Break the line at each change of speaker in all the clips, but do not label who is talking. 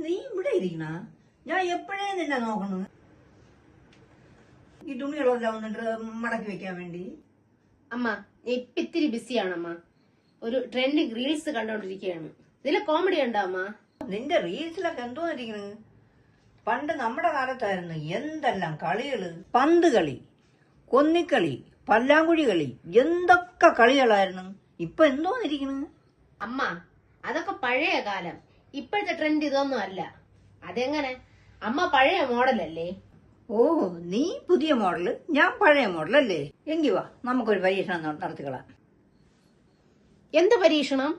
നീ ഇവിടെ ഇരിക്കണ? ഞാൻ എപ്പോഴേ നിന്നെ നോക്കണു. ഈ തുണികളെല്ലാം വന്നിട്ട് മടക്കി വെക്കാൻ വേണ്ടി.
അമ്മ ഇപ്പൊ ഇത്തിരി ബിസിയാണ് അമ്മ. ഒരു ട്രെൻഡിങ് റീൽസ് കണ്ടോണ്ടിരിക്കുകയാണ്. ഇതിലെ കോമഡി ഉണ്ടോ അമ്മ?
നിന്റെ റീൽസിലൊക്കെ എന്തോന്നിരിക്കണ്? പണ്ട് നമ്മുടെ കാലത്തായിരുന്നു എന്തെല്ലാം കളികള്. പന്ത് കളി, കൊന്നിക്കളി, പല്ലാങ്കുഴി കളി, എന്തൊക്കെ കളികളായിരുന്നു. ഇപ്പൊ എന്തോന്നിരിക്കണ്?
അമ്മ അതൊക്കെ പഴയ കാലം. ഇപ്പോഴത്തെ ട്രെൻഡ് ഇതൊന്നും അല്ല. അതെങ്ങനെ? അമ്മ പഴയ മോഡലല്ലേ?
ഓ, നീ പുതിയ മോഡല്, ഞാൻ പഴയ മോഡലല്ലേ? എങ്കി വാ, നമുക്കൊരു പരീക്ഷണം നടത്തിക്കളാം.
എന്ത് പരീക്ഷണം?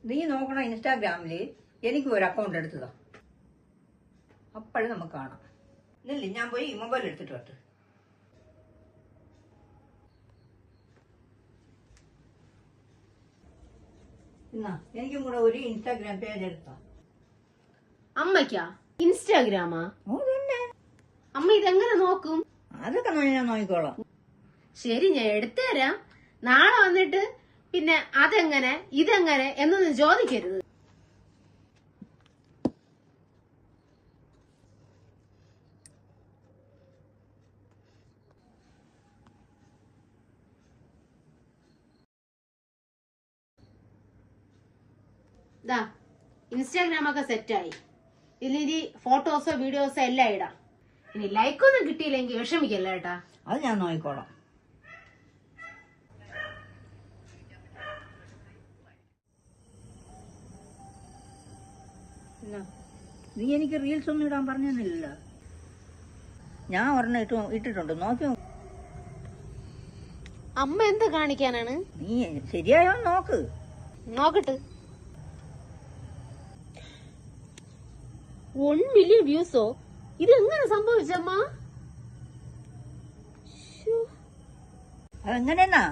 നീ നോക്കണ ഇൻസ്റ്റാഗ്രാമില് എനിക്ക് ഒരു അക്കൗണ്ട് എടുത്തതാ. അപ്പോഴും നമുക്ക് കാണാം. ഇല്ല, ഞാൻ പോയി മൊബൈൽ എടുത്തിട്ട് വരട്ടെ. എന്നാ എനിക്കും കൂടെ ഒരു ഇൻസ്റ്റാഗ്രാം പേജ് എടുത്താ.
അമ്മയ്ക്കാ ഇൻസ്റ്റാഗ്രാമാ?
ഓ തന്നെ.
അമ്മ ഇതെങ്ങനെ നോക്കും?
അതൊക്കെ ഞാൻ നോക്കിക്കോളാം.
ശരി, ഞാൻ എടുത്തുതരാം. നാളെ വന്നിട്ട് പിന്നെ അതെങ്ങനെ ഇതെങ്ങനെ എന്നൊന്നും ചോദിക്കരുത്. ദാ ഇൻസ്റ്റാഗ്രാമൊക്കെ സെറ്റായി. ഇതിലിനി ഫോട്ടോസോ വീഡിയോസോ എല്ലാം ഇടാം. ഇനി ലൈക്കൊന്നും കിട്ടിയില്ലെങ്കിൽ വിഷമിക്കല്ല കേട്ടാ.
അത് ഞാൻ നോക്കിക്കോളാം. നീ എനിക്ക് റീൽസ് ഒന്നും ഇടാൻ പറഞ്ഞില്ലല്ലോ. ഞാൻ ഒരെണ്ണം ഇട്ടിട്ടുണ്ട്, നോക്കി.
അമ്മ എന്ത് കാണിക്കാനാണ്?
നീ ശരിയായോ നോക്ക്.
നോക്കട്ടെ. 1 മില്യൺ വ്യൂസോ? ഇതെങ്ങനെ സംഭവിച്ചമ്മ?
അതെങ്ങനെന്നാ,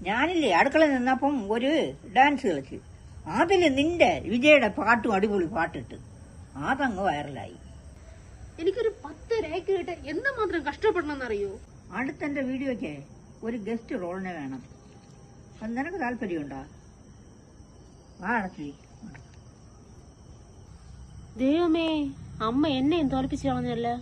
ഞാനില്ലേ അടുക്കളയിൽ നിന്നപ്പം ഒരു ഡാൻസ് കളിച്ച്, അതില് നിന്റെ വിജയുടെ പാട്ടും അടിപൊളി പാട്ടിട്ട് അതങ്ങ് വൈറലായി.
എനിക്കൊരു 10 ലൈക്ക് കിട്ടാൻ എന്തുമാത്രം കഷ്ടപ്പെടണമെന്നറിയോ?
അടുത്തെന്റെ വീഡിയോയ്ക്ക് ഒരു ഗസ്റ്റ് റോളിനെ വേണം. അത് നിനക്ക് താല്പര്യമുണ്ടോ? അടച്ചു.
ദൈവമേ, അമ്മ എന്നെയും തോൽപ്പിച്ചു കളഞ്ഞല്ലേ.